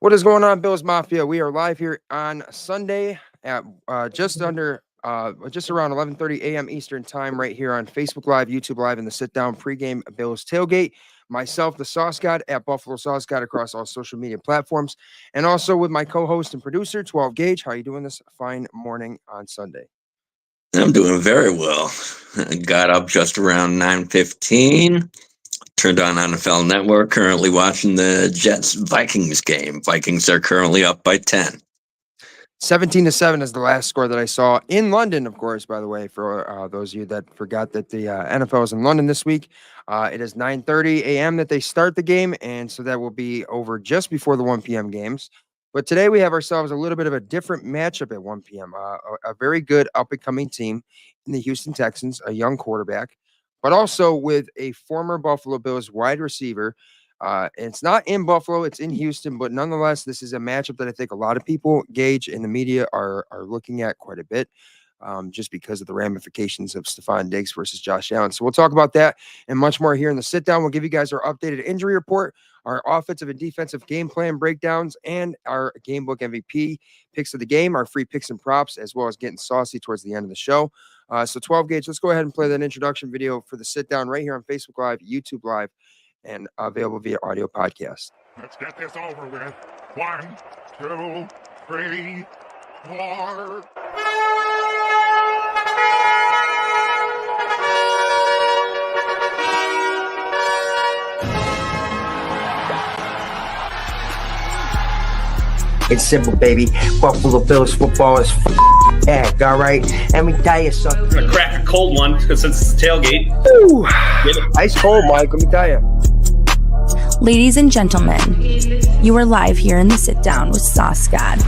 What is going on, Bills Mafia? We are live here on Sunday at just around 11:30 a.m. Eastern Time, right here on Facebook Live, YouTube Live, and the Sit Down Pregame Bills Tailgate. Myself, the Sauce God, at Buffalo Sauce God across all social media platforms, and also with my co-host and producer, 12 Gauge. How are you doing this fine morning on Sunday? I'm doing very well. I got up just around 9:15. Turned on NFL Network. Currently watching the Jets Vikings game. Vikings are currently up by 10. 17-7 is the last score that I saw in London, of course, by the way, for those of you that forgot that the NFL is in London this week. It is 9:30 a.m. that they start the game, and so that will be over just before the 1 p.m. games. But today we have ourselves a little bit of a different matchup at 1 p.m. A very good up-and-coming team in the Houston Texans, a young quarterback, but also with a former Buffalo Bills wide receiver. It's not in Buffalo, it's in Houston, but nonetheless, this is a matchup that I think a lot of people gauge in the media are looking at quite a bit, just because of the ramifications of Stefon Diggs versus Josh Allen. So we'll talk about that and much more here in the sit down. We'll give you guys our updated injury report, our offensive and defensive game plan breakdowns, and our game book MVP picks of the game, our free picks and props, as well as getting saucy towards the end of the show. So 12 Gauge, let's go ahead and play that introduction video for the sit down right here on Facebook Live, YouTube Live, and available via audio podcast. Let's get this over with. 1, 2, 3, 4. It's simple, baby. Buffalo Bills football is heck, all right? Let me tell you something. I'm gonna crack a cold one since it's a tailgate. Ooh, ice cold, Mike. Let me tell you. Ladies and gentlemen, you are live here in the Sit Down with Sauce God,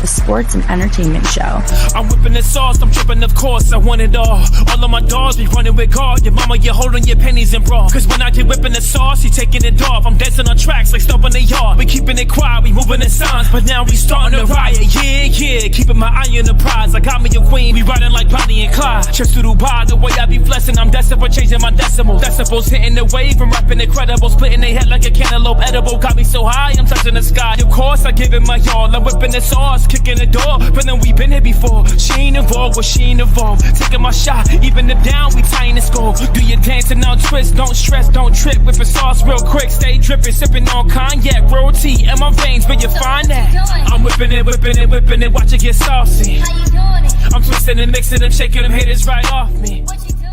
a sports and entertainment show. I'm whipping the sauce, I'm tripping, of course, I want it all. All of my dogs be running with guard. Your mama, you holding your pennies and bra. Cause when I get whipping the sauce, you taking it off. I'm dancing on tracks like stuff in the yard. We keeping it quiet, we moving in signs, but now we starting to riot. Yeah, keeping my eye on the prize. I got me a queen, we riding like Bonnie and Clyde. Trips to Dubai, the way I be blessing, I'm destined for changing my decimals. Decibels hitting the wave, I'm rapping incredible, splitting their head like a cantaloupe edible. Got me so high, I'm touching the sky. Of course, I give it my all. I'm whipping the sauce, kicking the door. But then we been here before. She ain't involved, well, she ain't involved. Taking my shot, even if down, we tying the score. Do your dancing, now twist, don't stress, don't trip. Whipping sauce real quick, stay dripping, sipping on cognac. Roll tea in my veins, but you find that I'm whipping it, watch it get saucy. How you doing it? I'm twisting and mixing and shaking them haters right off me. What you doing?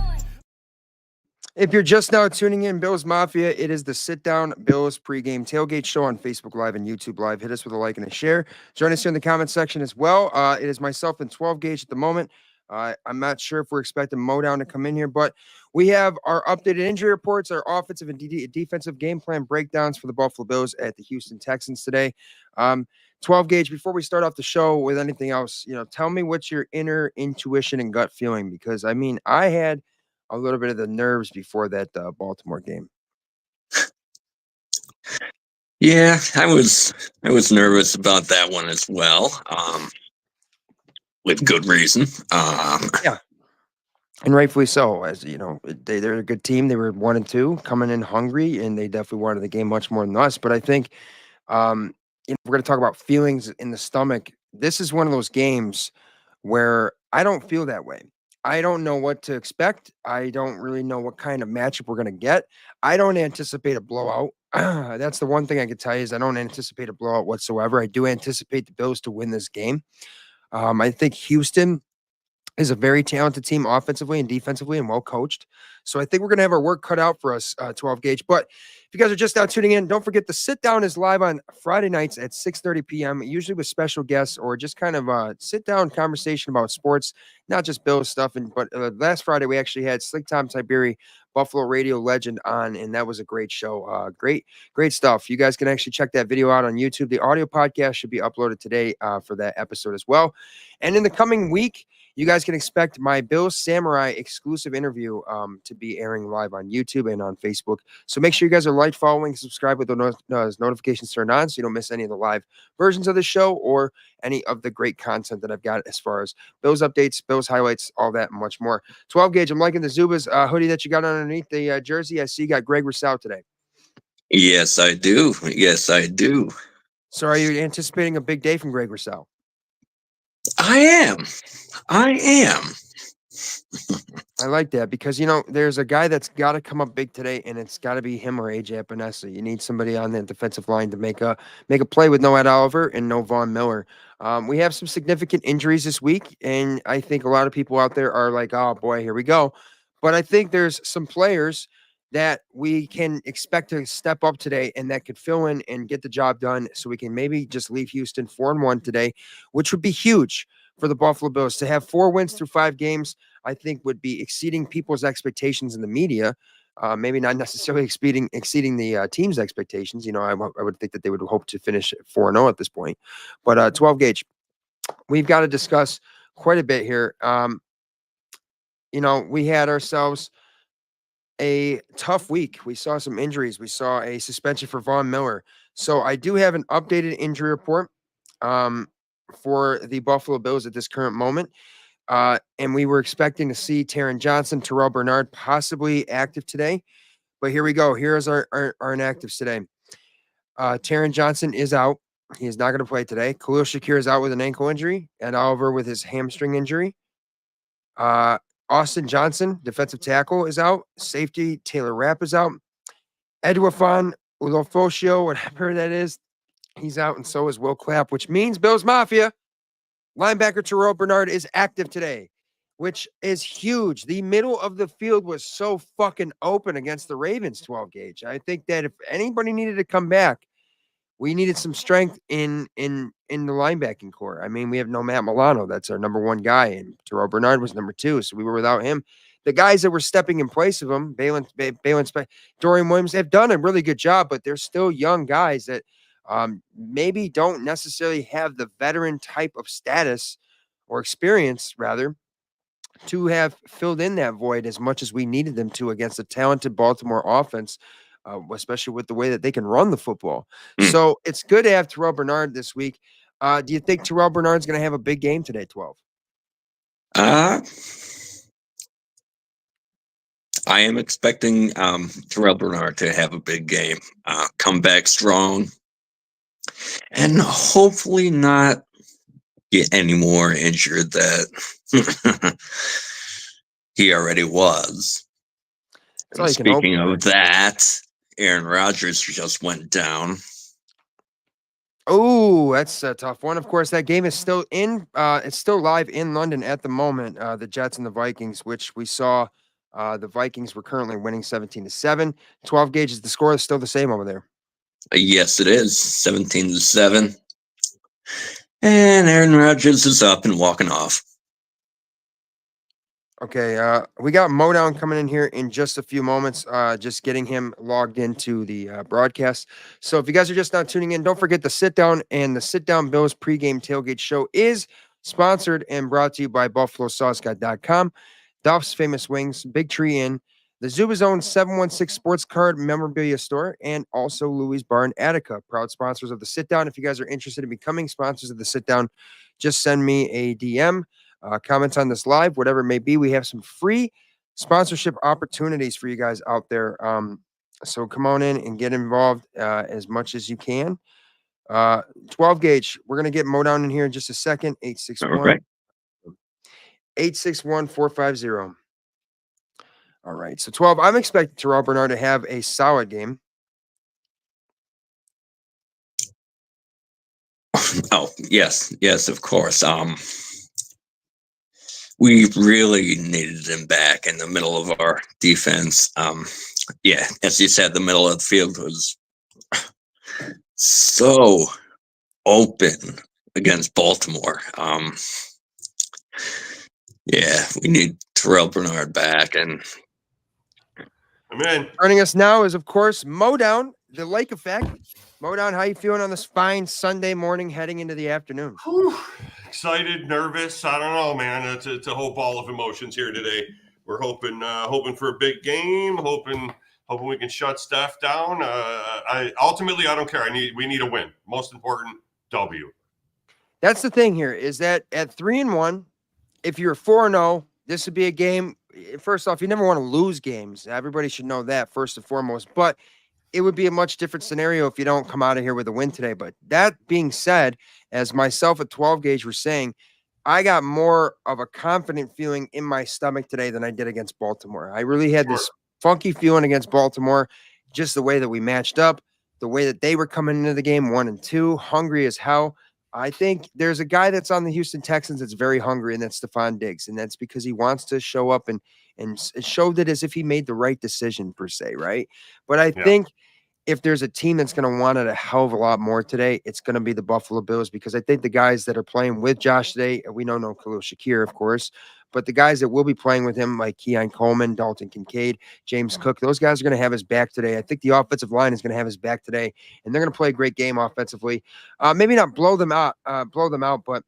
If you're just now tuning in, Bills Mafia, it is the Sit Down Bills Pregame Tailgate Show on Facebook Live and YouTube Live. Hit us with a like and a share. Join us here in the comment section as well. It is myself and 12 Gauge at the moment. I'm not sure if we're expecting Modown to come in here, but we have our updated injury reports, our offensive and defensive game plan breakdowns for the Buffalo Bills at the Houston Texans today. 12 Gauge, before we start off the show with anything else, tell me what's your inner intuition and gut feeling, because I had a little bit of the nerves before that Baltimore game. Yeah, I was nervous about that one as well, with good reason. Yeah, and rightfully so. As you know, they're a good team. They were 1-2, coming in hungry, and they definitely wanted the game much more than us. But I think, we're going to talk about feelings in the stomach. This is one of those games where I don't feel that way. I don't know what to expect. I don't really know what kind of matchup we're going to get. I don't anticipate a blowout. That's the one thing I can tell you is I don't anticipate a blowout whatsoever. I do anticipate the Bills to win this game. I think Houston is a very talented team offensively and defensively and well coached. So I think we're going to have our work cut out for us, 12 Gauge. But if you guys are just now tuning in, don't forget the Sit Down is live on Friday nights at 6:30 p.m., usually with special guests or just kind of a sit-down conversation about sports, not just Bills stuff. But last Friday, we actually had Slick Tom Tiberi, Buffalo radio legend, on, and that was a great show. Great stuff. You guys can actually check that video out on YouTube. The audio podcast should be uploaded today for that episode as well. And in the coming week, you guys can expect my Bills Samurai exclusive interview to be airing live on YouTube and on Facebook. So make sure you guys are like, following, subscribe with those notifications turned on so you don't miss any of the live versions of the show or any of the great content that I've got as far as Bills updates, Bills highlights, all that and much more. 12 Gauge, I'm liking the Zubaz hoodie that you got underneath the jersey. I see you got Greg Rousseau today. Yes, I do. Yes, I do. So are you anticipating a big day from Greg Rousseau? I am. I am. I like that because, there's a guy that's got to come up big today, and it's got to be him or AJ Epinesa. You need somebody on the defensive line to make a play with no Ed Oliver and no Von Miller. We have some significant injuries this week, and I think a lot of people out there are like, oh, boy, here we go. But I think there's some players that we can expect to step up today and that could fill in and get the job done so we can maybe just leave Houston 4-1 today, which would be huge for the Buffalo Bills. To have 4 wins through 5 games, I think would be exceeding people's expectations in the media. Maybe not necessarily exceeding the team's expectations. I would think that they would hope to finish 4-0 at this point. But 12 gauge, we've got to discuss quite a bit here. We had ourselves a tough week. We saw some injuries. We saw a suspension for Von Miller. So I do have an updated injury report for the Buffalo Bills at this current moment. And we were expecting to see Taron Johnson, Terrell Bernard possibly active today. But here we go. Here's our inactives today. Taron Johnson is out. He is not going to play today. Khalil Shakir is out with an ankle injury, and Oliver with his hamstring injury. Austin Johnson, defensive tackle, is out. Safety Taylor Rapp is out. Edwafon Ulofosio, whatever that is, he's out, and so is Will Clapp, which means Bills Mafia. Linebacker Terrell Bernard is active today, which is huge. The middle of the field was so fucking open against the Ravens, 12 gauge. I think that if anybody needed to come back, we needed some strength in the linebacking core. I mean, we have no Matt Milano. That's our number 1 guy, and Terrell Bernard was number 2, so we were without him. The guys that were stepping in place of him, Dorian Williams, have done a really good job, but they're still young guys that maybe don't necessarily have the veteran type of status or experience, rather, to have filled in that void as much as we needed them to against a talented Baltimore offense, especially with the way that they can run the football. So it's good to have Terrell Bernard this week. Do you think Terrell Bernard's going to have a big game today, 12? I am expecting Terrell Bernard to have a big game, come back strong, and hopefully not get any more injured that he already was. And speaking of that, Aaron Rodgers just went down. Oh, that's a tough one. Of course, that game is still it's still live in London at the moment. The Jets and the Vikings, which we saw, the Vikings were currently winning 17-7. 12 gauge is the score is still the same over there. Yes, it is 17-7. And Aaron Rodgers is up and walking off. Okay, we got Modown coming in here in just a few moments, just getting him logged into the broadcast. So if you guys are just now tuning in, don't forget the Sit Down and the Sit Down Bills Pregame Tailgate Show is sponsored and brought to you by BuffaloSauceGuy.com, Duff's Famous Wings, Big Tree Inn, the Zubaz own 716 Sports Card Memorabilia Store, and also Louie's Bar in Attica, proud sponsors of the Sit Down. If you guys are interested in becoming sponsors of the Sit Down, just send me a DM. Comments on this live, whatever it may be. We have some free sponsorship opportunities for you guys out there. So come on in and get involved as much as you can. 12 gauge. We're going to get Modown in here in just a second. 861 861-450. All right. So 12, I'm expecting Terrell Bernard to have a solid game. Oh, yes. Yes, of course. We really needed him back in the middle of our defense. Yeah, as you said, the middle of the field was so open against Baltimore. Yeah, we need Terrell Bernard back. And I'm in. Joining us now is, of course, Modown, the Lake Effect. Modown, how you feeling on this fine Sunday morning heading into the afternoon? Whew. Excited, nervous. I don't know, man. It's a whole ball of emotions here today. We're hoping for a big game. Hoping we can shut Steph down. I don't care. We need a win. Most important, W. That's the thing here is that at 3-1, if you're 4-0, this would be a game. First off, you never want to lose games. Everybody should know that first and foremost. But it would be a much different scenario if you don't come out of here with a win today. But that being said, as myself at 12 gauge were saying, I got more of a confident feeling in my stomach today than I did against Baltimore. I really had this funky feeling against Baltimore, just the way that we matched up, the way that they were coming into the game 1-2, hungry as hell. I think there's a guy that's on the Houston Texans that's very hungry, and that's Stefon Diggs, and that's because he wants to show up and showed it as if he made the right decision per se, right? But I think if there's a team that's going to want it a hell of a lot more today, it's going to be the Buffalo Bills, because I think the guys that are playing with Josh today, we know no Khalil Shakir, of course, but the guys that will be playing with him, like Keon Coleman, Dalton Kincaid, James Cook, those guys are going to have his back today. I think the offensive line is going to have his back today, and they're going to play a great game offensively. Maybe not blow them out, but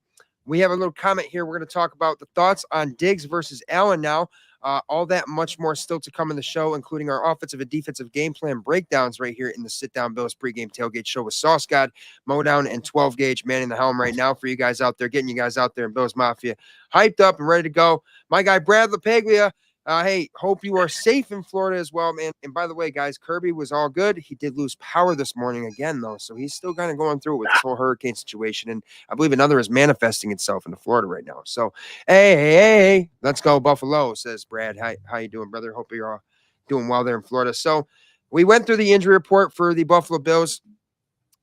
we have a little comment here. We're going to talk about the thoughts on Diggs versus Allen now. All that much more still to come in the show, including our offensive and defensive game plan breakdowns right here in the Sit Down Bills pregame tailgate show with Sauce God, Modown, and 12 gauge manning the helm right now for you guys out there, getting you guys out there in Bills Mafia hyped up and ready to go. My guy, Brad LaPaglia. Hey, hope you are safe in Florida as well, man. And by the way, guys, Kirby was all good. He did lose power this morning again, though. So he's still kind of going through it with this whole hurricane situation. And I believe another is manifesting itself into Florida right now. So, hey, let's go Buffalo, says Brad. How you doing, brother? Hope you're all doing well there in Florida. So we went through the injury report for the Buffalo Bills.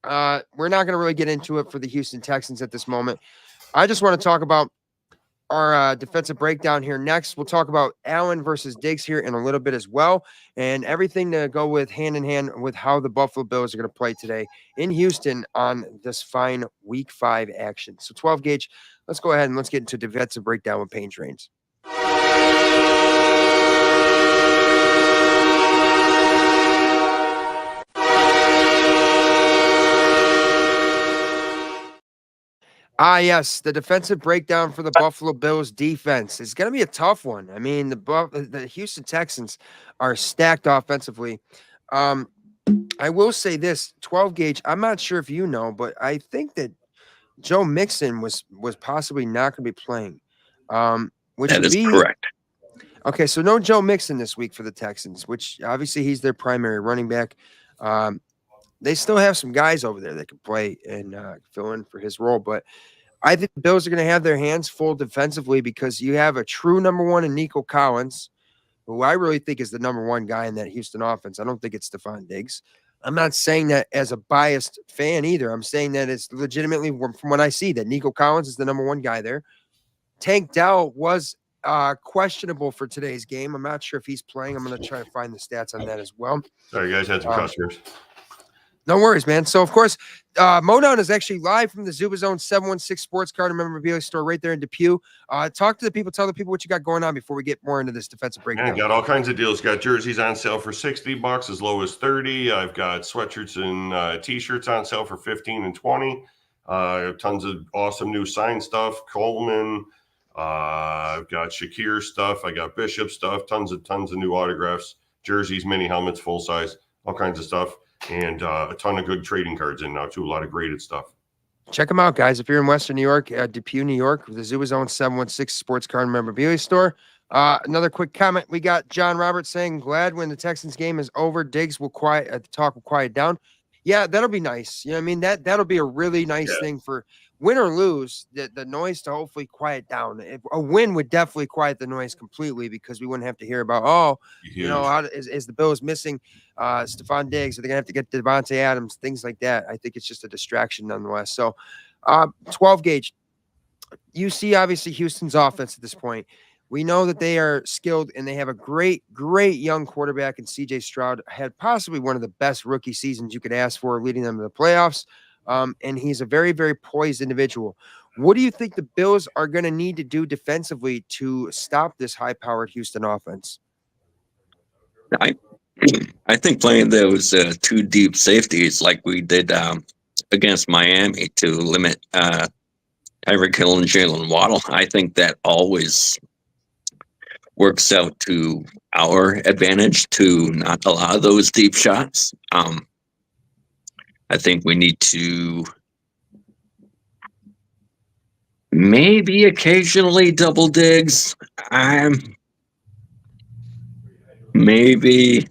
We're not going to really get into it for the Houston Texans at this moment. I just want to talk about our defensive breakdown here next. We'll talk about Allen versus Diggs here in a little bit as well, and everything to go with hand in hand with how the Buffalo Bills are going to play today in Houston on this fine Week 5 action. So 12 gauge, let's go ahead and let's get into defensive breakdown with Payne Trains. Yes, the defensive breakdown for the Buffalo Bills defense is going to be a tough one. I mean, the Houston Texans are stacked offensively. I will say this, 12 gauge, I'm not sure if you know, but I think that Joe Mixon was possibly not going to be playing. Which that would is be correct. Okay, so no Joe Mixon this week for the Texans, which obviously he's their primary running back. They still have some guys over there that can play and fill in for his role, but I think the Bills are going to have their hands full defensively because you have a true number one in Nico Collins, who I really think is the number one guy in that Houston offense. I don't think it's Stefon Diggs. I'm not saying that as a biased fan either. I'm saying that it's legitimately from what I see that Nico Collins is the number one guy there. Tank Dell was questionable for today's game. I'm not sure if he's playing. I'm going to try to find the stats on that as well. Sorry, you guys had some customers. No worries, man. So, of course, Modown is actually live from the Zubaz 716 Sports Card and Memorabilia store right there in Depew. Talk to the people. Tell the people what you got going on before we get more into this defensive breakdown. Yeah, got all kinds of deals. Got jerseys on sale for $60, as low as $30. I've got sweatshirts and T-shirts on sale for $15 and $20. Tons of awesome new sign stuff. Coleman. I've got Shakir stuff. I got Bishop stuff. Tons of new autographs, jerseys, mini helmets, full size, all kinds of stuff. And a ton of good trading cards in now, too. A lot of graded stuff. Check them out, guys. If you're in Western New York, Depew, New York, the Zubaz 716 Sports Card and Memorabilia store. Another quick comment. We got John Roberts saying, glad when the Texans game is over, Diggs will the talk will quiet down. Yeah, that'll be nice. You know what I mean? That'll be a really nice thing for win or lose, the noise to hopefully quiet down. A win would definitely quiet the noise completely because we wouldn't have to hear about, how is the Bills missing Stefon Diggs? Are they going to have to get Devontae Adams? Things like that. I think it's just a distraction nonetheless. So 12 gauge. You see, obviously, Houston's offense at this point. We know that they are skilled and they have a great, great young quarterback in CJ Stroud. Had possibly one of the best rookie seasons you could ask for, leading them to the playoffs. And he's a very, very poised individual. What do you think the Bills are going to need to do defensively to stop this high-powered Houston offense? I think playing those two deep safeties like we did against Miami to limit Tyreek Hill and Jalen Waddle, I think that always works out to our advantage to not allow those deep shots. I think we need to maybe occasionally double Diggs. Maybe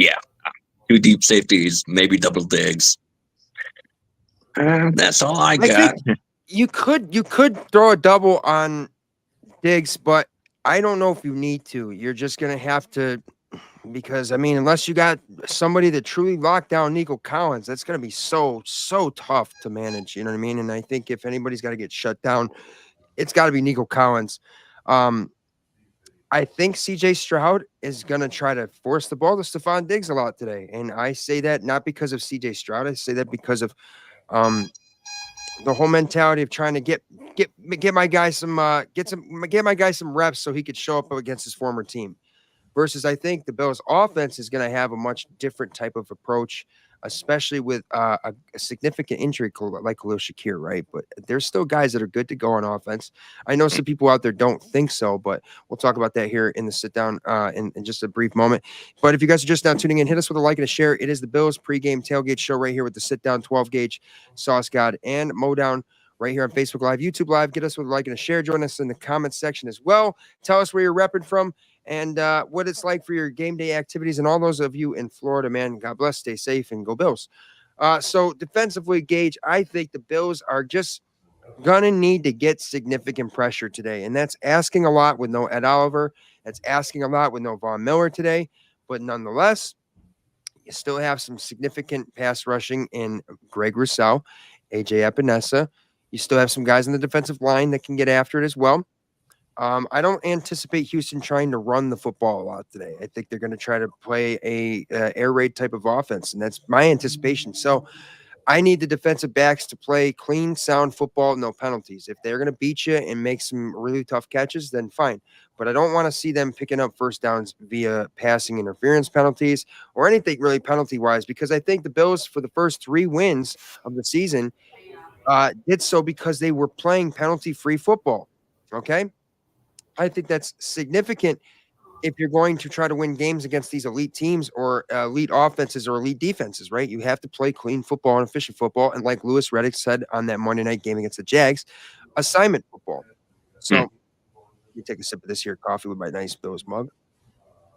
Yeah, 2 deep safeties, maybe double Diggs. That's all I got. think you could throw a double on Diggs, but I don't know if you need to. You're just gonna have to, because I mean, unless you got somebody that truly locked down Nico Collins, that's gonna be so tough to manage. You know what I mean? And I think if anybody's got to get shut down, it's got to be Nico Collins. Um, I think CJ Stroud is going to try to force the ball to Stefon Diggs a lot today. And I say that not because of CJ Stroud. I say that because of um, the whole mentality of trying to get my guy some get my guy some reps so he could show up against his former team. Versus, I think the Bills' offense is going to have a much different type of approach, especially with a significant injury like Khalil Shakir, right? But there's still guys that are good to go on offense. I know some people out there don't think so, but we'll talk about that here in the sit down in just a brief moment. But if you guys are just now tuning in, hit us with a like and a share. It is the Bills pregame tailgate show right here with the sit down 12 gauge, Sauce God, and Modown right here on Facebook Live, YouTube Live. Get us with a like and a share. Join us in the comments section as well. Tell us where you're repping from and what it's like for your game day activities. And all those of you in Florida, man, God bless, stay safe, and go Bills. So defensively, Gage, I think the Bills are just going to need to get significant pressure today. And that's asking a lot with no Ed Oliver. That's asking a lot with no Von Miller today. But nonetheless, you still have some significant pass rushing in Greg Rousseau, AJ Epinesa. You still have some guys on the defensive line that can get after it as well. I don't anticipate Houston trying to run the football a lot today. I think they're going to try to play a air raid type of offense, and that's my anticipation. So I need the defensive backs to play clean, sound football, no penalties. If they're going to beat you and make some really tough catches, then fine. But I don't want to see them picking up first downs via passing interference penalties or anything really penalty-wise, because I think the Bills, for the first 3 wins of the season, did so because they were playing penalty-free football. Okay? I think that's significant if you're going to try to win games against these elite teams or elite offenses or elite defenses, right? You have to play clean football and efficient football. And like Louis Reddick said on that Monday night game against the Jags, assignment football. So let me take a sip of this here coffee with my nice Bills mug.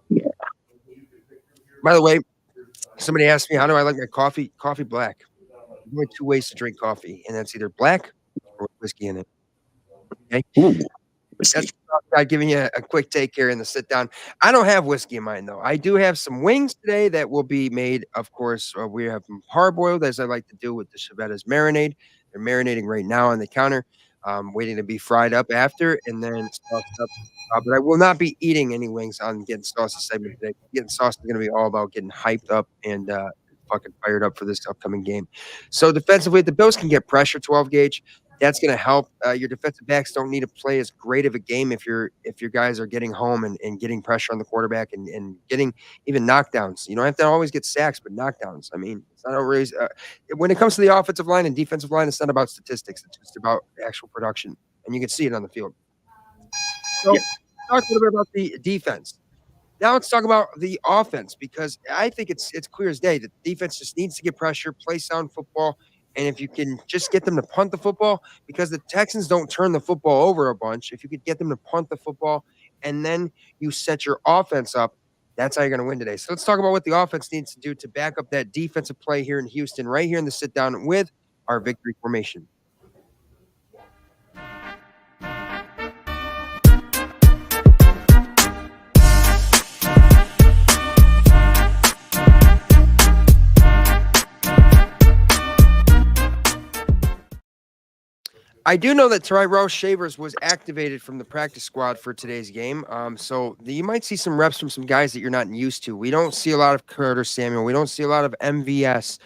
Yeah. By the way, somebody asked me, how do I like my coffee? Coffee black. There's only 2 ways to drink coffee, and that's either black or whiskey in it. Okay. Ooh, That's giving you a quick take here in the sit down. I don't have whiskey in mine, though. I do have some wings today that will be made, of course. We have them parboiled, as I like to do with the Chevettas marinade. They're marinating right now on the counter, waiting to be fried up after and then sauced up. But I will not be eating any wings on Getting Saucy segment today. Getting Saucy is going to be all about getting hyped up and fucking fired up for this upcoming game. So defensively, the Bills can get pressure 12 gauge. That's going to help. Your defensive backs don't need to play as great of a game if your guys are getting home and getting pressure on the quarterback and getting even knockdowns. You don't have to always get sacks, but knockdowns. I mean, it's not always when it comes to the offensive line and defensive line, it's not about statistics. It's just about actual production, and you can see it on the field. So, talk a little bit about the defense. Now let's talk about the offense, because I think it's clear as day that the defense just needs to get pressure, play sound football, and if you can just get them to punt the football, because the Texans don't turn the football over a bunch, if you could get them to punt the football and then you set your offense up, that's how you're going to win today. So let's talk about what the offense needs to do to back up that defensive play here in Houston, right here in the sit down with our victory formation. I do know that Tyrell Shavers was activated from the practice squad for today's game. So you might see some reps from some guys that you're not used to. We don't see a lot of Curtis Samuel. We don't see a lot of MVS.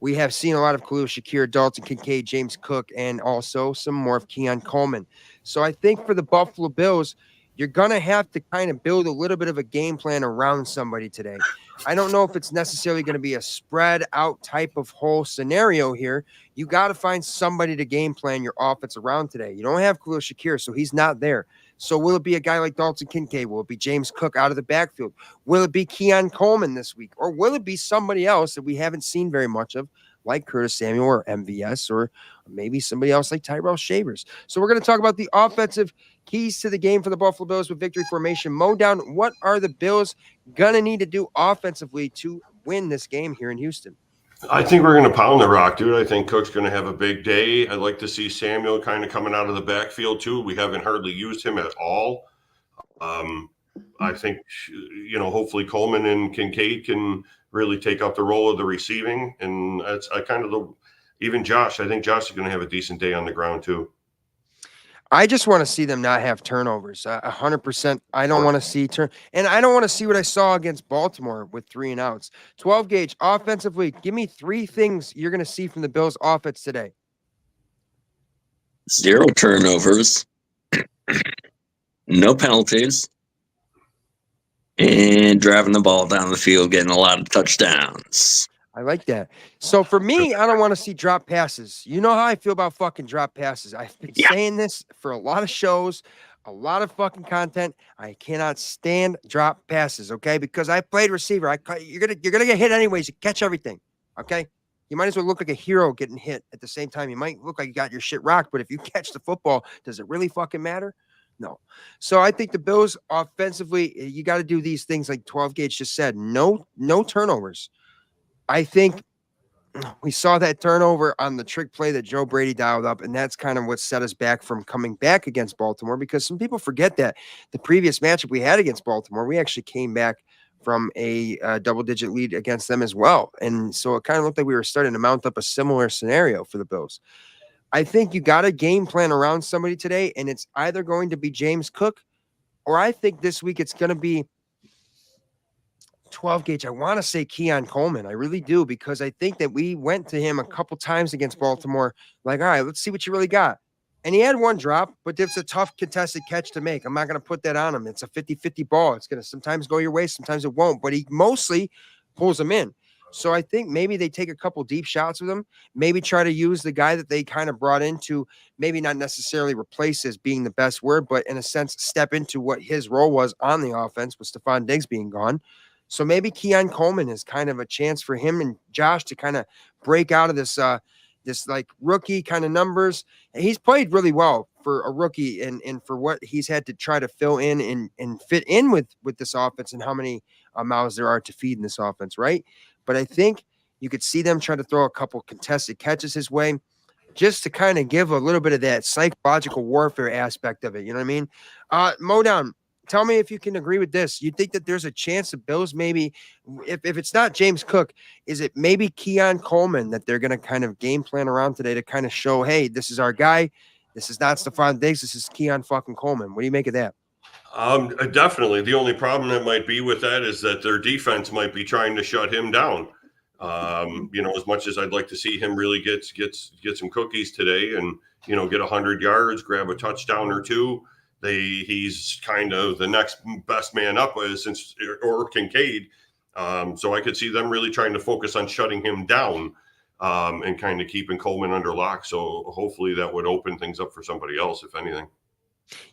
We have seen a lot of Khalil Shakir, Dalton Kincaid, James Cook, and also some more of Keon Coleman. So I think for the Buffalo Bills, you're going to have to kind of build a little bit of a game plan around somebody today. I don't know if it's necessarily going to be a spread out type of whole scenario here. You got to find somebody to game plan your offense around today. You don't have Khalil Shakir, so he's not there. So will it be a guy like Dalton Kincaid? Will it be James Cook out of the backfield? Will it be Keon Coleman this week? Or will it be somebody else that we haven't seen very much of, like Curtis Samuel or MVS, or maybe somebody else like Tyrell Shavers? So we're going to talk about the offensive keys to the game for the Buffalo Bills with victory formation. Mow down, what are the Bills going to need to do offensively to win this game here in Houston? I think we're going to pound the rock, dude. I think Cook's going to have a big day. I'd like to see Samuel kind of coming out of the backfield, too. We haven't hardly used him at all. I think, hopefully Coleman and Kincaid can really take up the role of the receiving. And that's even Josh. I think Josh is going to have a decent day on the ground, too. I just want to see them not have turnovers. 100%. I don't want to see and I don't want to see what I saw against Baltimore with 3 and outs. 12 gauge offensively. Give me 3 things you're going to see from the Bills offense today. 0 turnovers, no penalties, and driving the ball down the field, getting a lot of touchdowns. I like that. So for me, I don't want to see drop passes. You know how I feel about fucking drop passes. I've been saying this for a lot of shows, a lot of fucking content. I cannot stand drop passes, okay? Because I played receiver. You're gonna get hit anyways. You catch everything, okay? You might as well look like a hero getting hit at the same time. You might look like you got your shit rocked, but if you catch the football, does it really fucking matter? No. So I think the Bills offensively, you got to do these things like 12 gauge just said. No turnovers. I think we saw that turnover on the trick play that Joe Brady dialed up, and that's kind of what set us back from coming back against Baltimore, because some people forget that the previous matchup we had against Baltimore, we actually came back from a double-digit lead against them as well. And so it kind of looked like we were starting to mount up a similar scenario for the Bills. I think you got a game plan around somebody today, and it's either going to be James Cook, or I think this week it's going to be 12 gauge. I want to say Keon Coleman. I really do, because I think that we went to him a couple times against Baltimore. Like, all right, let's see what you really got. And he had 1 drop, but it's a tough contested catch to make. I'm not going to put that on him. It's a 50-50 ball. It's going to sometimes go your way, sometimes it won't, but he mostly pulls them in. So I think maybe they take a couple deep shots with him, maybe try to use the guy that they kind of brought in to maybe not necessarily replace as being the best word, but in a sense, step into what his role was on the offense with Stefon Diggs being gone. So maybe Keon Coleman is kind of a chance for him and Josh to kind of break out of this like rookie kind of numbers. And he's played really well for a rookie and for what he's had to try to fill in and fit in with this offense and how many mouths there are to feed in this offense, right? But I think you could see them try to throw a couple contested catches his way just to kind of give a little bit of that psychological warfare aspect of it. You know what I mean? Modown, tell me if you can agree with this. You think that there's a chance the Bills maybe, if it's not James Cook, is it maybe Keon Coleman that they're going to kind of game plan around today to kind of show, hey, this is our guy. This is not Stefon Diggs. This is Keon fucking Coleman. What do you make of that? Definitely. The only problem that might be with that is that their defense might be trying to shut him down. As much as I'd like to see him really get some cookies today and, get 100 yards, grab a touchdown or 2. He's kind of the next best man up or Kincaid. So I could see them really trying to focus on shutting him down and kind of keeping Coleman under lock. So hopefully that would open things up for somebody else, if anything.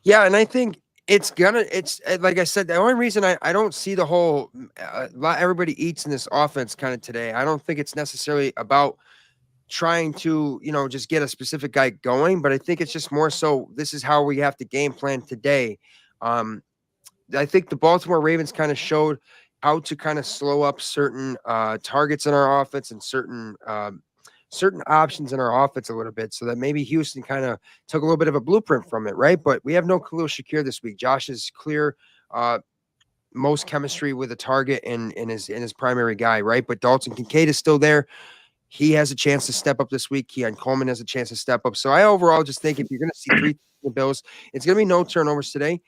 Yeah, and I think it's like I said, the only reason I don't see the whole everybody eats in this offense kind of today. I don't think it's necessarily about trying to, just get a specific guy going, but I think it's just more so this is how we have to game plan today. I think the Baltimore Ravens kind of showed how to kind of slow up certain targets in our offense and certain options in our offense a little bit, so that maybe Houston kind of took a little bit of a blueprint from it, right? But we have no Khalil Shakir this week. Josh is clear most chemistry with a target and his primary guy, right? But Dalton Kincaid is still there. He has a chance to step up this week. Keon Coleman has a chance to step up. So I overall just think if you're going to see 3 the Bills, it's going to be no turnovers today.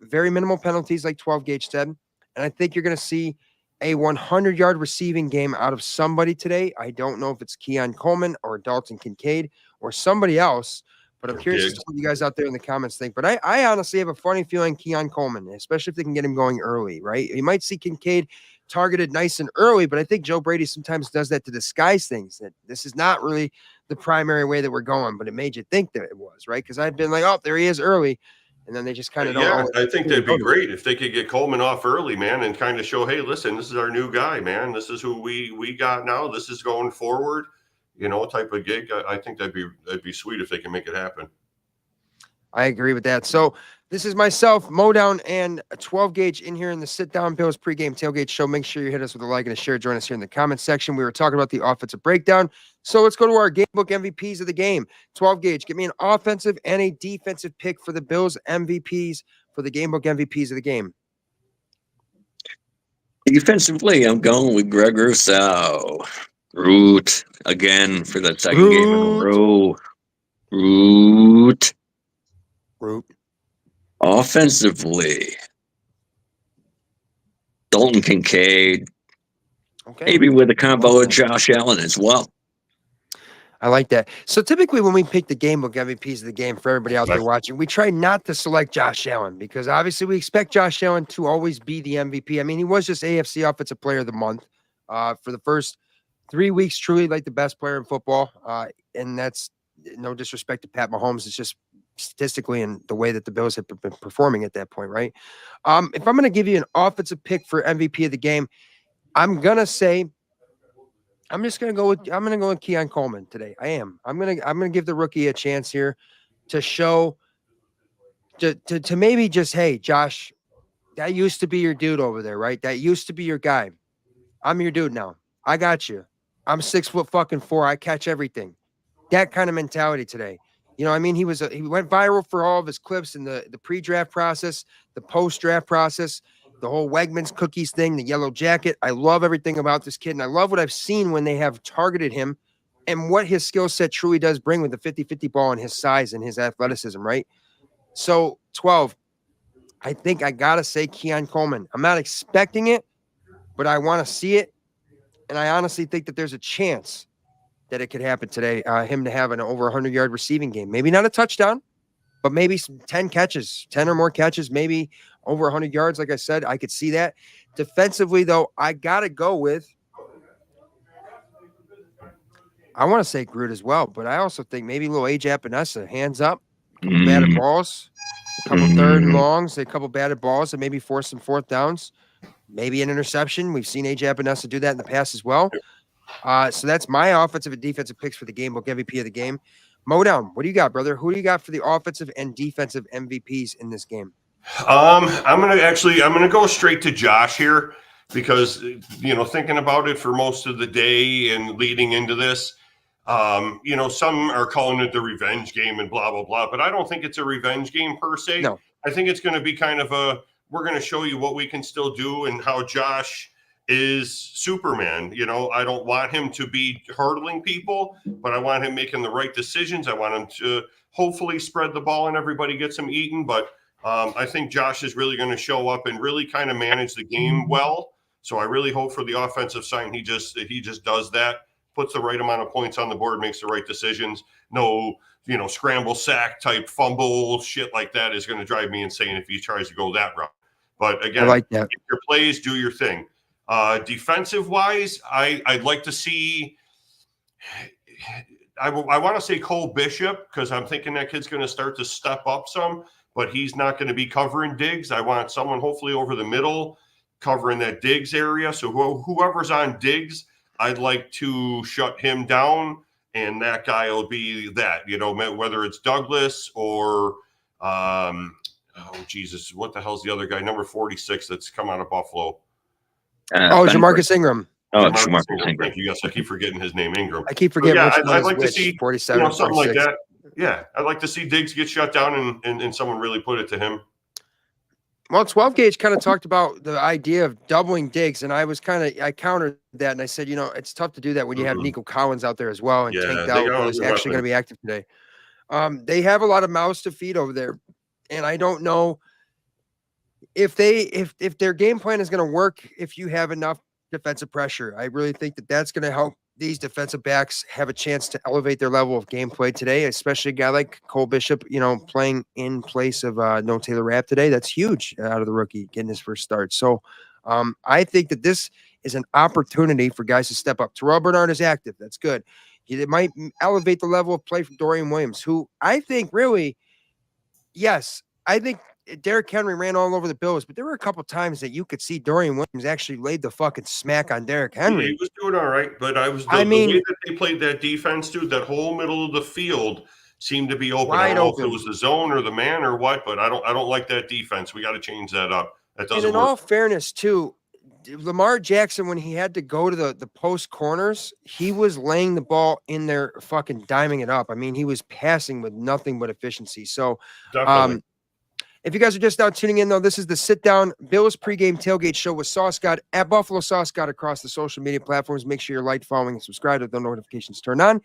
Very minimal penalties, like 12 gauge said. And I think you're going to see a 100-yard receiving game out of somebody today. I don't know if it's Keon Coleman or Dalton Kincaid or somebody else, but I'm curious to what you guys out there in the comments think. But I honestly have a funny feeling Keon Coleman, especially if they can get him going early, right? You might see Kincaid targeted nice and early, but I think Joe Brady sometimes does that to disguise things, that this is not really the primary way that we're going, but it made you think that it was, right? Because I've been like, oh, there he is early. And then they just kind of don't. I think that'd be great if they could get Coleman off early, man, and kind of show, hey, listen, this is our new guy, man. This is who we got now. This is going forward, type of gig. I think that'd be sweet if they can make it happen. I agree with that. So this is myself, Modown, and a 12 gauge in here in the Sit Down Bills pregame tailgate show. Make sure you hit us with a like and a share. Join us here in the comment section. We were talking about the offensive breakdown. So let's go to our game book MVPs of the game. 12 gauge, give me an offensive and a defensive pick for the Bills MVPs for the game book MVPs of the game. Defensively, I'm going with Greg Rousseau. Root again for the second game in a row. Root. Offensively, Dalton Kincaid. Okay. Maybe with a combo of Josh Allen as well. I like that. So typically when we pick the game book MVPs of the game for everybody out there watching, we try not to select Josh Allen because obviously we expect Josh Allen to always be the MVP. I mean, he was just AFC Offensive Player of the Month for the first 3 weeks, truly like the best player in football. And that's no disrespect to Pat Mahomes. It's just statistically and the way that the Bills have been performing at that point, right? If I'm going to give you an offensive pick for MVP of the game, I'm going to say I'm going to go with Keon Coleman today. I am. I'm going to give the rookie a chance here to show to maybe just, hey, Josh, that used to be your dude over there, right? That used to be your guy. I'm your dude now. I got you. I'm 6'4". I catch everything. That kind of mentality today. You know, I mean, he went viral for all of his clips in the pre-draft process, the post-draft process, the whole Wegmans cookies thing, the yellow jacket. I love everything about this kid, and I love what I've seen when they have targeted him and what his skill set truly does bring with the 50-50 ball and his size and his athleticism, right? So, 12, I think I got to say Keon Coleman. I'm not expecting it, but I want to see it, and I honestly think that there's a chance that it could happen today, him to have an over 100-yard receiving game. Maybe not a touchdown, but maybe some 10 catches, 10 or more catches, maybe over 100 yards. Like I said, I could see that. Defensively, though, I got to go with, I want to say Groot as well, but I also think maybe little A.J. Epinesa, hands up, a couple batted balls, a couple third and longs, a couple batted balls, and maybe force some fourth downs, maybe an interception. We've seen A.J. Epinesa do that in the past as well. So that's my offensive and defensive picks for the game book MVP of the game. Modown, what do you got, brother? Who do you got for the offensive and defensive MVPs in this game? I'm gonna go straight to Josh here because thinking about it for most of the day and leading into this, some are calling it the revenge game and blah blah blah, but I don't think it's a revenge game per se. No. I think it's going to be kind of we're going to show you what we can still do and how Josh is Superman. I don't want him to be hurdling people, but I want him making the right decisions. I want him to hopefully spread the ball and everybody gets him eaten. But I think Josh is really going to show up and really kind of manage the game well. So I really hope for the offensive side, he just does that, puts the right amount of points on the board, makes the right decisions. No, scramble sack type fumble shit like that is going to drive me insane if he tries to go that route. But again, I like that. Your plays, do your thing. Defensive wise, I'd like to see. I want to say Cole Bishop because I'm thinking that kid's going to start to step up some, but he's not going to be covering Diggs. I want someone hopefully over the middle covering that Diggs area. So whoever's on Diggs, I'd like to shut him down, and that guy will be that. Whether it's Douglas or oh Jesus, what the hell's the other guy? Number 46 that's come out of Buffalo. Jamarcus Ingram. Oh, it's Jamarcus Ingram. Thank you. Yes, I keep forgetting his name, Ingram. I keep forgetting which one I'd is like which, to see 47 something 46. like that. Yeah, I'd like to see Diggs get shut down and someone really put it to him. Well, 12 gauge kind of talked about the idea of doubling Diggs, and I countered that, and I said, it's tough to do that when you have Nico Collins out there as well, and Tank Dell is actually going to be active today. They have a lot of mouths to feed over there, and I don't know if their game plan is going to work if you have enough defensive pressure. I really think that that's going to help these defensive backs have a chance to elevate their level of gameplay today, especially a guy like Cole Bishop, playing in place of no Taylor Rapp today. That's huge out of the rookie getting his first start. So I think that this is an opportunity for guys to step up. Terrell Bernard is active. That's good. It might elevate the level of play from Dorian Williams, who I think really, yes, I think Derrick Henry ran all over the Bills, but there were a couple times that you could see Dorian Williams actually laid the fucking smack on Derrick Henry. He was doing all right, but the way that they played that defense, dude, that whole middle of the field seemed to be open. Wide I don't know open. if it was the zone or the man or what, but I don't like that defense. We got to change that up. That doesn't And in work. all fairness, too, Lamar Jackson, when he had to go to the post corners, he was laying the ball in there, fucking diming it up. I mean, he was passing with nothing but efficiency. So, Definitely. if you guys are just now tuning in, though, this is the Sit Down Bills Pregame Tailgate Show with Sauce God at Buffalo Sauce God across the social media platforms. Make sure you're like, following, and subscribed with the notifications turned on.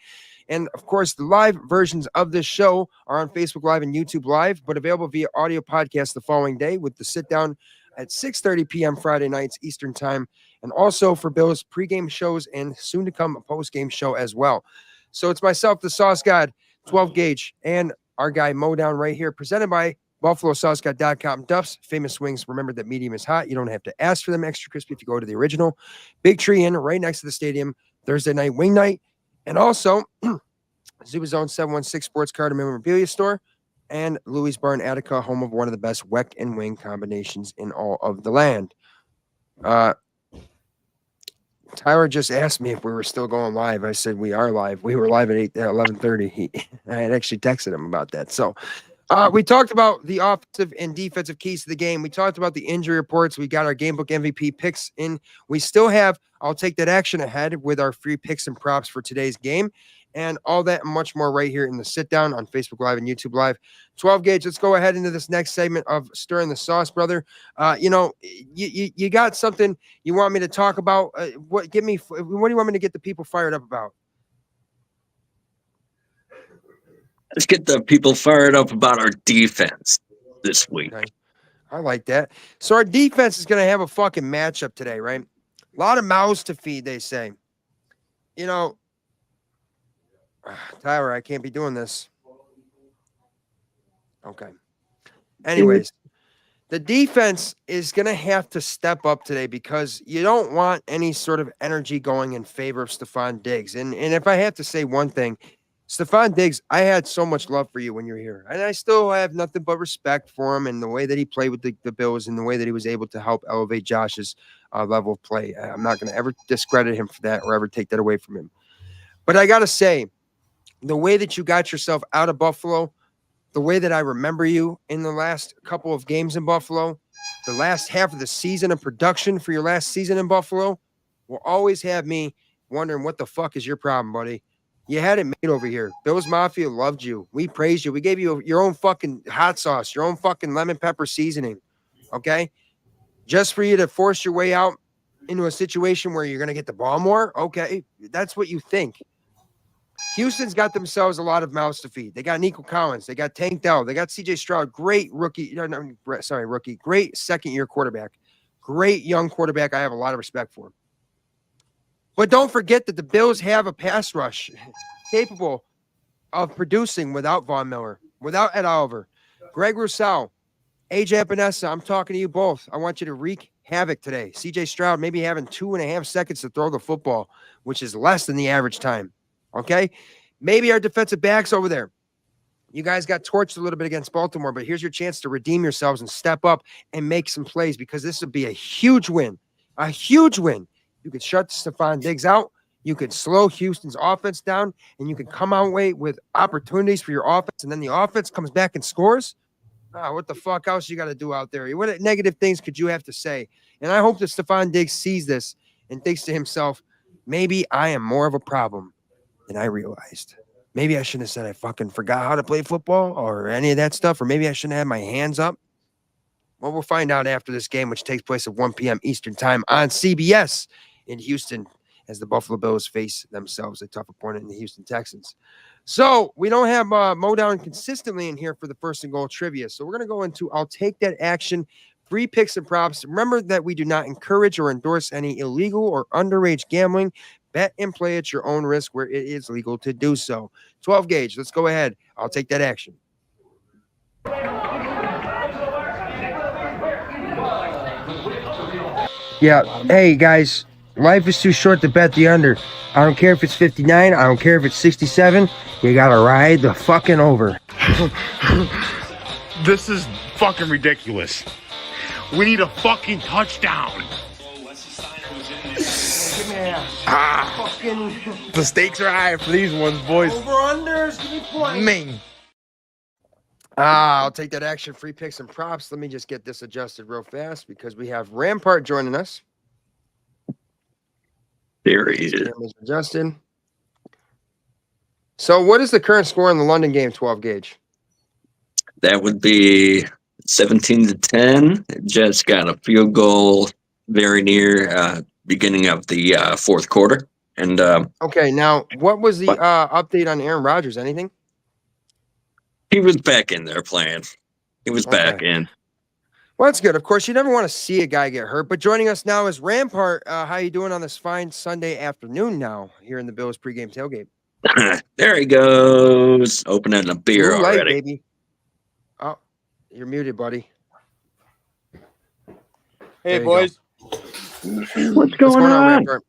And, of course, the live versions of this show are on Facebook Live and YouTube Live, but available via audio podcast the following day with the Sit Down at 6:30 p.m. Friday nights Eastern Time, and also for Bills pregame shows and soon to come a postgame show as well. So it's myself, the Sauce God, 12 Gauge, and our guy Mo Down right here, presented by BuffaloSauceGod.com. Duff's Famous Wings. Remember that medium is hot. You don't have to ask for them extra crispy if you go to the original Big Tree Inn right next to the stadium. Thursday night wing night, and also Zubaz 716 Sports Card and Memorabilia Store. And Louie's Bar in Attica, home of one of the best weck and wing combinations in all of the land. Tyler just asked me if we were still going live. I said we are live. We were live at 11:30. I had actually texted him about that. So we talked about the offensive and defensive keys to the game. We talked about the injury reports. We got our Gamebook MVP picks in. We still have I'll Take That Action ahead with our free picks and props for today's game. And all that and much more right here in the Sit Down on Facebook Live and YouTube Live. 12 Gauge, let's go ahead into this next segment of Stirring the Sauce, brother. You got something you want me to talk about? What do you want me to get the people fired up about? Let's get the people fired up about our defense this week. Okay. I like that. So our defense is going to have a fucking matchup today, right? A lot of mouths to feed, they say. You know, Tyler, I can't be doing this. Okay. Anyways, the defense is going to have to step up today because you don't want any sort of energy going in favor of Stefon Diggs. And if I have to say one thing, Stefon Diggs, I had so much love for you when you were here. And I still have nothing but respect for him and the way that he played with the Bills and the way that he was able to help elevate Josh's level of play. I'm not going to ever discredit him for that or ever take that away from him. But I got to say, the way that you got yourself out of Buffalo, the way that I remember you in the last couple of games in Buffalo, the last half of the season of production for your last season in Buffalo, will always have me wondering what the fuck is your problem, buddy. You had it made over here. Bills Mafia loved you. We praised you. We gave you your own fucking hot sauce, your own fucking lemon pepper seasoning, okay? Just for you to force your way out into a situation where you're going to get the ball more, okay? That's what you think. Houston's got themselves a lot of mouths to feed. They got Nico Collins. They got Tank Dell. They got CJ Stroud. Great rookie. Rookie. Great second-year quarterback. Great young quarterback I have a lot of respect for. But don't forget that the Bills have a pass rush capable of producing without Von Miller, without Ed Oliver, Greg Rousseau, AJ Epinesa. I'm talking to you both. I want you to wreak havoc today. CJ Stroud maybe having 2.5 seconds to throw the football, which is less than the average time. Okay, maybe our defensive backs over there. You guys got torched a little bit against Baltimore, but here's your chance to redeem yourselves and step up and make some plays because this would be a huge win. A huge win. You could shut Stefon Diggs out. You could slow Houston's offense down, and you could come out with opportunities for your offense, and then the offense comes back and scores. What the fuck else you got to do out there? What negative things could you have to say? And I hope that Stefon Diggs sees this and thinks to himself, maybe I am more of a problem than I realized. Maybe I shouldn't have said I fucking forgot how to play football or any of that stuff, or maybe I shouldn't have my hands up. Well, we'll find out after this game, which takes place at 1 p.m. Eastern time on CBS in Houston as the Buffalo Bills face themselves a tough opponent in the Houston Texans. So we don't have Mo Down consistently in here for the first and goal trivia. So we're going to go into I'll Take That Action, free picks and props. Remember that we do not encourage or endorse any illegal or underage gambling. Bet and play at your own risk where it is legal to do so. 12 Gauge, let's go ahead. I'll Take That Action. Yeah, hey guys, life is too short to bet the under. I don't care if it's 59, I don't care if it's 67. You gotta ride the fucking over. This is fucking ridiculous. We need a fucking touchdown. The stakes are high for these ones, boys. Over-unders, give me points. Man. I'll take that action. Free picks and props. Let me just get this adjusted real fast because we have Rampart joining us. There he is. Camera's adjusted. So what is the current score in the London game, 12 gauge? That would be 17-10. Jets got a field goal very near beginning of the fourth quarter. And Okay, now what was the update on Aaron Rodgers? Anything? he was back in there playing. He was back in. Well, that's good. Of course, you never want to see a guy get hurt. But joining us now is Rampart. How you doing on this fine Sunday afternoon now here in the Bills pregame tailgate? There he goes. Opening a beer Too late, already. baby. Oh, you're muted, buddy. Hey, boys. What's going on? Rampart?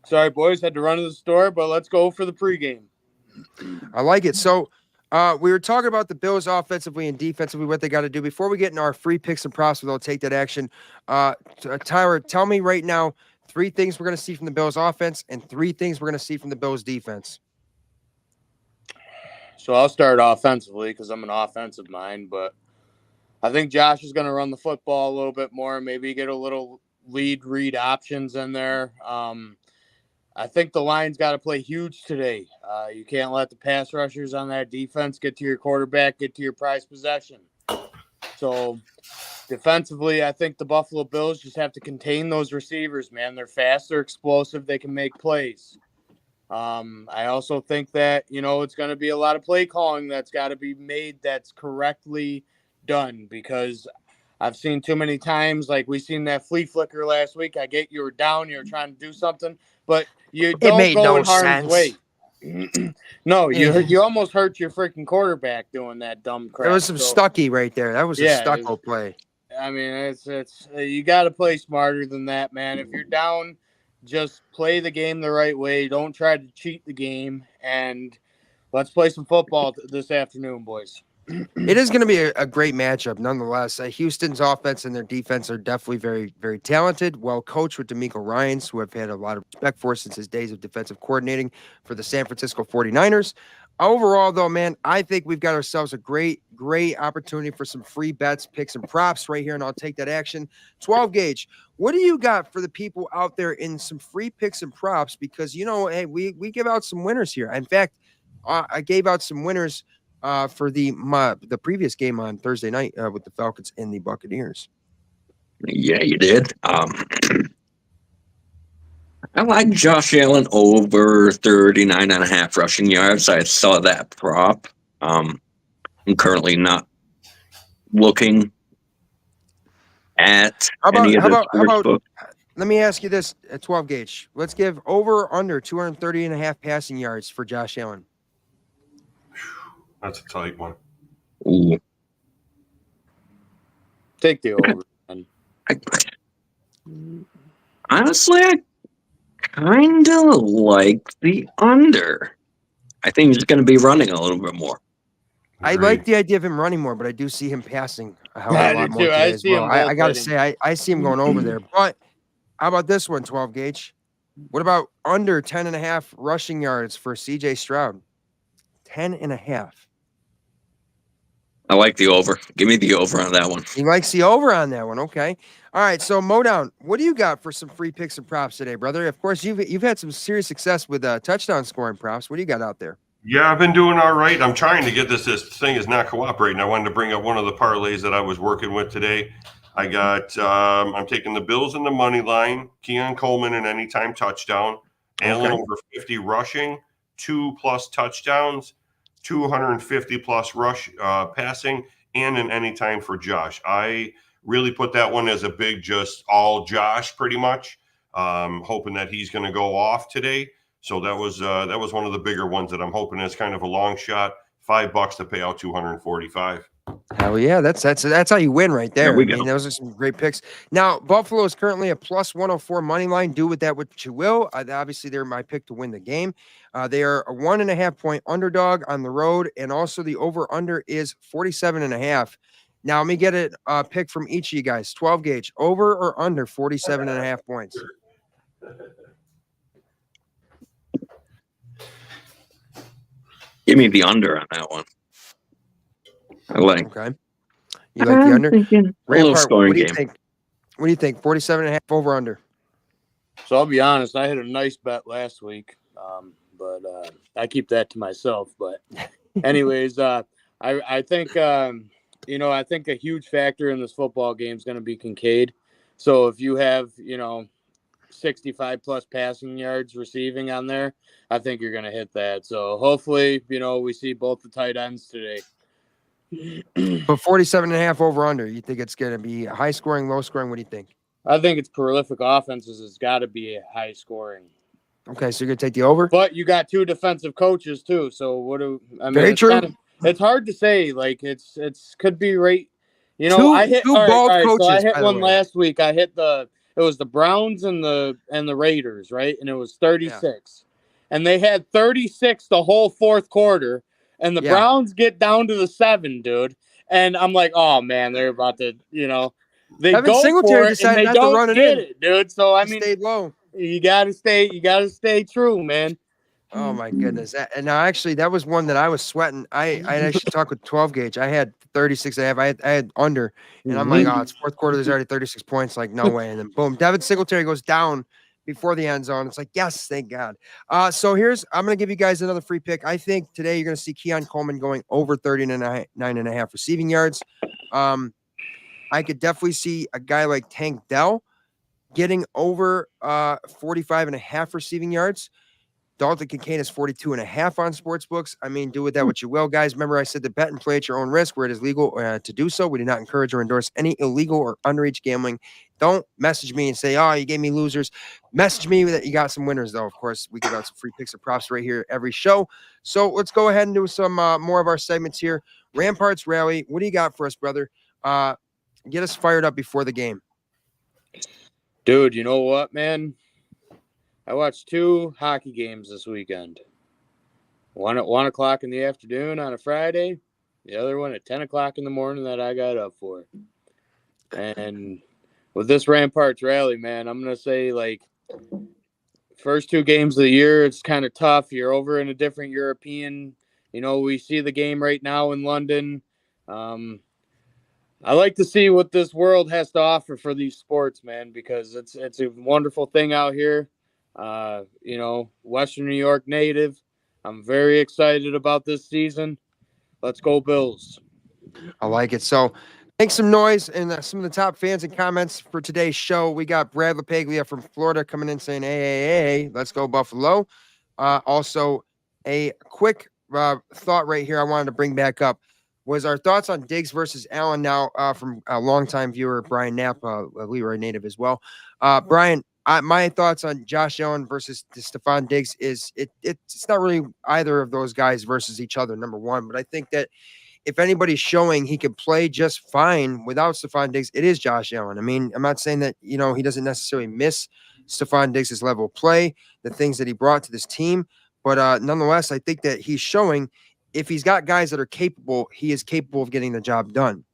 Sorry, boys. Had to run to the store, but let's go for the pregame. I like it. So we were talking about the Bills offensively and defensively, what they got to do. Before we get into our free picks and props, we'll take that action. Tyler, tell me right now 3 things we're going to see from the Bills offense and 3 things we're going to see from the Bills defense. So I'll start offensively because I'm an offensive mind, but I think Josh is going to run the football a little bit more, maybe get a little lead read options in there. I think the line's got to play huge today. You can't let the pass rushers on that defense get to your quarterback, get to your prized possession. So defensively, I think the Buffalo Bills just have to contain those receivers, man. They're fast, they're explosive, they can make plays. I also think that, it's going to be a lot of play calling that's got to be made that's correctly done, because I've seen too many times, like we seen that flea flicker last week. I get you were down, you were trying to do something, but you don't go in harm's way. No, you almost hurt your freaking quarterback doing that dumb crap. There was some Stucky right there. That was a stucco play. I mean, it's you got to play smarter than that, man. If you're down, just play the game the right way. Don't try to cheat the game, and let's play some football this afternoon, boys. It is going to be a great matchup, nonetheless. Houston's offense and their defense are definitely very, very talented, well coached with DeMeco Ryans, who I've had a lot of respect for since his days of defensive coordinating for the San Francisco 49ers. Overall, though, man, I think we've got ourselves a great, great opportunity for some free bets, picks, and props right here, and I'll take that action. 12 gauge, what do you got for the people out there in some free picks and props? Because, hey, we give out some winners here. In fact, I gave out some winners for the previous game on Thursday night with the Falcons and the Buccaneers. Yeah, you did. I like Josh Allen over 39.5 rushing yards. I saw that prop. I'm currently not looking at any of the sports books. Let me ask you this at 12 gauge. Let's give over or under 230.5 passing yards for Josh Allen. That's a tight one. Ooh. Take the over. Honestly, I kind of like the under. I think he's going to be running a little bit more. I like the idea of him running more, but I do see him passing a hell of a lot more today as well. I got to say, I see him going over there. But how about this one, 12 gauge? What about under 10.5 rushing yards for CJ Stroud? 10.5. I like the over. Give me the over on that one. He likes the over on that one. Okay. All right. So Modown, what do you got for some free picks and props today, brother? Of course, you've had some serious success with touchdown scoring props. What do you got out there? Yeah, I've been doing all right. I'm trying to get this thing is not cooperating. I wanted to bring up one of the parlays that I was working with today. I got I'm taking the Bills in the money line, Keon Coleman an anytime touchdown, Allen over 50 rushing, 2+ touchdowns, 250+ rush passing, and an anytime for Josh. I really put that one as a big just all Josh pretty much, hoping that he's going to go off today. So that was one of the bigger ones that I'm hoping is kind of a long shot. $5 to pay out 245. Hell yeah, that's how you win right there. There we I mean, go. those are some great picks. Now, Buffalo is currently a +104 money line. Do with that what you will. Obviously, they're my pick to win the game. They are a 1.5 point underdog on the road, and also the over/under is 47.5. Now, let me get a pick from each of you guys. 12 gauge, over or under 47.5 points. Give me the under on that one. I like Okay. You like the under? a little Rampart, scoring what do you game. think? What do you think? 47.5 over under. So I'll be honest, I had a nice bet last week, but I keep that to myself. But anyways, I think I think a huge factor in this football game is going to be Kincaid. So if you have 65 plus passing yards receiving on there, I think you're going to hit that. So hopefully, we see both the tight ends today. But 47.5 over under. You think it's going to be high scoring, low scoring? What do you think? I think it's prolific offenses. It's got to be high scoring. Okay, so you're going to take the over? But you got two defensive coaches too. So Very true. It's hard to say. Like it's could be right. I hit two bald coaches. So I hit one way. last week. I hit it was the Browns and the Raiders, right? And it was 36. Yeah. And they had 36 the whole fourth quarter. And the Browns get down to the 7, dude. And I'm like, oh man, they're about to, they Evan go Singletary for it and they don't get it, dude. So I mean, stayed low. You gotta stay true, man. Oh my goodness! And now, actually, that was one that I was sweating. I actually talked with 12 gauge. I had 36.5. I had under, and I'm like, oh, it's fourth quarter. There's already 36 points. Like, no way. And then boom, Devin Singletary goes down before the end zone. It's like, yes, thank God. So I'm gonna give you guys another free pick. I think today you're gonna see Keon Coleman going over 39.5 receiving yards. I could definitely see a guy like Tank Dell getting over 45.5 receiving yards. Dalton Kincaid is 42.5 on sports books. I mean, do with that what you will, guys. Remember, I said to bet and play at your own risk where it is legal to do so. We do not encourage or endorse any illegal or underage gambling. Don't message me and say, oh, you gave me losers. Message me that you got some winners, though. Of course, we give out some free picks and props right here every show. So let's go ahead and do some more of our segments here. Ramparts Rally, what do you got for us, brother? Get us fired up before the game. Dude, you know what, man? I watched 2 hockey games this weekend. One at 1 o'clock in the afternoon on a Friday. The other one at 10 o'clock in the morning that I got up for. And with this Ramparts Rally, man, I'm going to say, like, first 2 games of the year, it's kind of tough. You're over in a different European. We see the game right now in London. I like to see what this world has to offer for these sports, man, because it's a wonderful thing out here. Western New York native. I'm very excited about this season. Let's go Bills. I like it. So make some noise and some of the top fans and comments for today's show. We got Brad LaPaglia from Florida coming in saying, hey, let's go Buffalo. Also, a quick thought right here I wanted to bring back up was our thoughts on Diggs versus Allen now from a longtime viewer, Brian Knapp, a Leroy native as well. Brian, my thoughts on Josh Allen versus Stefon Diggs is it's not really either of those guys versus each other, number one. But I think that if anybody's showing he could play just fine without Stefon Diggs, it is Josh Allen. I mean, I'm not saying that, he doesn't necessarily miss Stefon Diggs' level of play, the things that he brought to this team. But nonetheless, I think that he's showing if he's got guys that are capable, he is capable of getting the job done.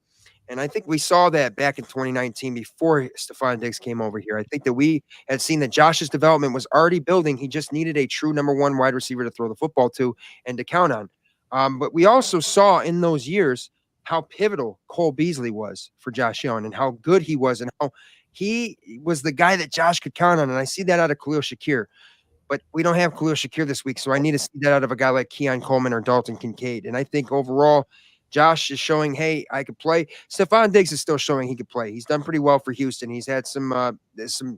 And I think we saw that back in 2019 before Stefon Diggs came over here. I think that we had seen that Josh's development was already building. He just needed a true number 1 wide receiver to throw the football to and to count on. But we also saw in those years how pivotal Cole Beasley was for Josh Allen and how good he was and how he was the guy that Josh could count on. And I see that out of Khalil Shakir. But we don't have Khalil Shakir this week, so I need to see that out of a guy like Keon Coleman or Dalton Kincaid. And I think overall, Josh is showing, hey, I could play. Stefon Diggs is still showing he could play. He's done pretty well for Houston. He's had some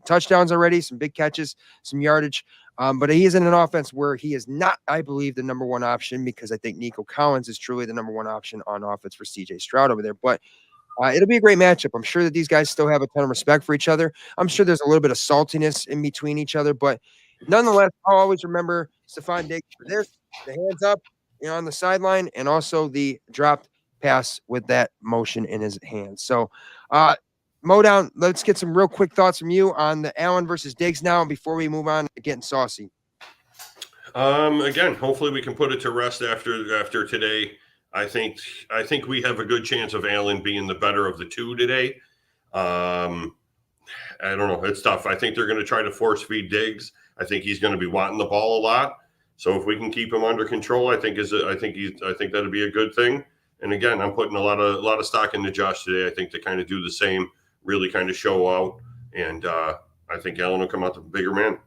touchdowns already, some big catches, some yardage. But he is in an offense where he is not, I believe, the number 1 option because I think Nico Collins is truly the number 1 option on offense for C.J. Stroud over there. But it'll be a great matchup. I'm sure that these guys still have a ton of respect for each other. I'm sure there's a little bit of saltiness in between each other, but nonetheless, I'll always remember Stefon Diggs for this, the hands up, on the sideline, and also the dropped pass with that motion in his hands. So, Modown, let's get some real quick thoughts from you on the Allen versus Diggs now before we move on to getting saucy. Again, hopefully we can put it to rest after today. I think we have a good chance of Allen being the better of the 2 today. I don't know. It's tough. I think they're going to try to force feed Diggs. I think he's going to be wanting the ball a lot. So if we can keep him under control, I think that'd be a good thing. again, I'm putting a lot of stock into Josh today. I think to kind of do the same, really kind of show out, and I think Allen will come out the bigger man.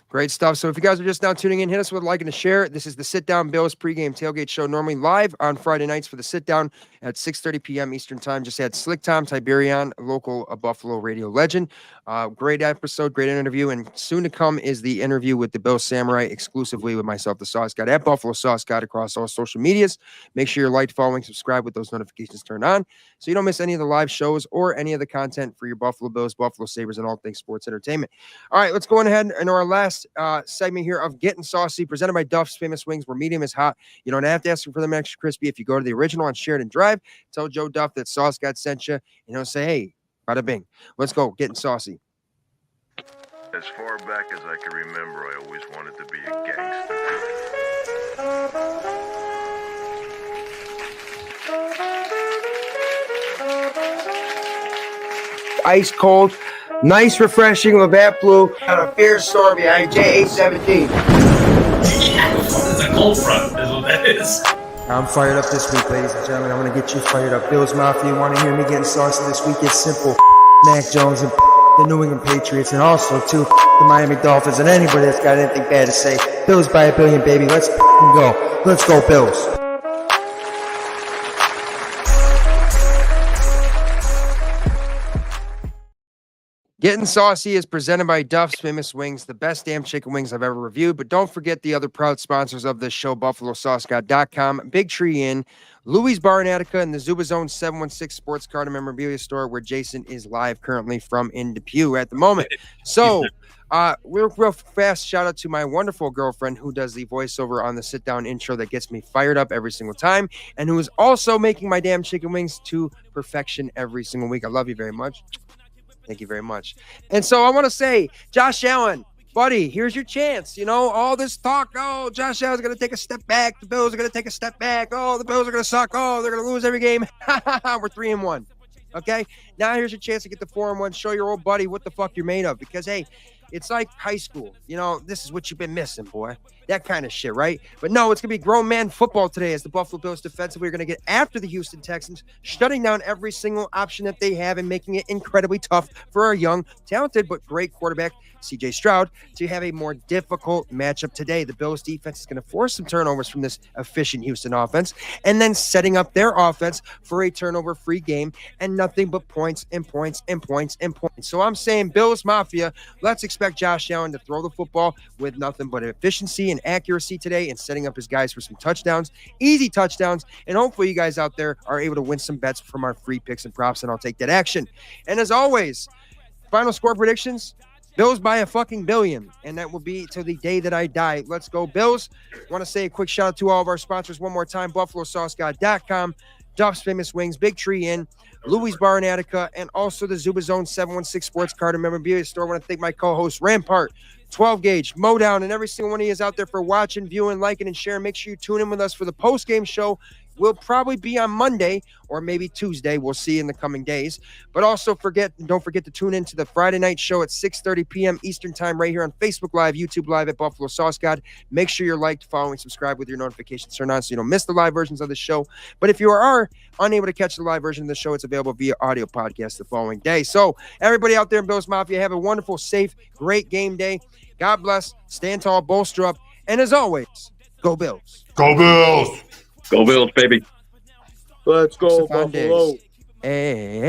Great stuff. So if you guys are just now tuning in, hit us with a like and a share. This is the Sit Down Bills pregame tailgate show, normally live on Friday nights for the sit down at 6:30 p.m. Eastern time. Just had Slick Tom Tiberian, a local Buffalo radio legend. Great episode, great interview. And soon to come is the interview with the Bills Samurai exclusively with myself, the Sauce God, at Buffalo Sauce God across all social medias. Make sure you're liked, following, subscribe with those notifications turned on so you don't miss any of the live shows or any of the content for your Buffalo Bills, Buffalo Sabres, and all things sports entertainment. All right, let's go on ahead and our last segment here of Getting Saucy, presented by Duff's Famous Wings, where medium is hot. You don't have to ask for them extra crispy. If you go to the original on Sheridan Drive, tell Joe Duff that Sauce God sent you, and he'll say, hey, bada bing. Let's go, Getting Saucy. As far back as I can remember, I always wanted to be a gangster. Ice cold, nice, refreshing Labatt Blue on a fierce storm behind J817. It's a cold front, is what that is. I'm fired up this week, ladies and gentlemen. I'm going to get you fired up. Bills Mafia, want to hear me getting saucy this week? It's simple. Mac Jones and the New England Patriots, and also, too, the Miami Dolphins, and anybody that's got anything bad to say. Bills by a billion, baby. Let's go. Let's go, Bills. Getting Saucy is presented by Duff's Famous Wings, the best damn chicken wings I've ever reviewed. But don't forget the other proud sponsors of this show, BuffaloSauceGod.com, Big Tree Inn, Louie's Bar in Attica, and the Zubaz 716 Sports Card and Memorabilia Store, where Jason is live currently from in Depew at the moment. So, real fast shout out to my wonderful girlfriend who does the voiceover on the sit down intro that gets me fired up every single time, and who is also making my damn chicken wings to perfection every single week. I love you very much. Thank you very much. And so I want to say, Josh Allen, buddy, here's your chance. You know, all this talk, oh, Josh Allen's going to take a step back. The Bills are going to take a step back. Oh, the Bills are going to suck. Oh, they're going to lose every game. We're 3-1. Okay? Now here's your chance to get the 4-1. Show your old buddy what the fuck you're made of. Because, hey, it's like high school. You know, this is what you've been missing, boy. That kind of shit, right? But no, it's going to be grown man football today as the Buffalo Bills defensively are going to get after the Houston Texans, shutting down every single option that they have and making it incredibly tough for our young, talented, but great quarterback, C.J. Stroud, to have a more difficult matchup today. The Bills defense is going to force some turnovers from this efficient Houston offense, and then setting up their offense for a turnover-free game and nothing but points and points and points and points. So I'm saying, Bills Mafia, let's expect Josh Allen to throw the football with nothing but efficiency and accuracy today, and setting up his guys for some touchdowns, easy touchdowns, and hopefully you guys out there are able to win some bets from our free picks and props, and I'll take that action. And as always, final score predictions, Bills by a fucking billion, and that will be till the day that I die. Let's go, Bills. Want to say a quick shout out to all of our sponsors one more time, BuffaloSauceGod.com, Duff's Famous Wings, Big Tree Inn, Louie's Bar in Attica, and also the Zubaz 716 Sports Card and Memorabilia Store. I want to thank my co-host Rampart, 12 Gauge, Modown, and every single one of you is out there for watching, viewing, liking, and sharing. Make sure you tune in with us for the post-game show. We'll probably be on Monday or maybe Tuesday. We'll see in the coming days. But also don't forget to tune in to the Friday night show at 6:30 p.m. Eastern time right here on Facebook Live, YouTube Live at Buffalo Sauce God. Make sure you're liked, following, subscribe with your notifications turned on so you don't miss the live versions of the show. But if you are unable to catch the live version of the show, it's available via audio podcast the following day. So everybody out there in Bills Mafia, have a wonderful, safe, great game day. God bless. Stand tall, bolster up. And as always, go Bills. Go Bills. Go Bills, baby. Let's go, Stefon Buffalo. Diggs. Hey.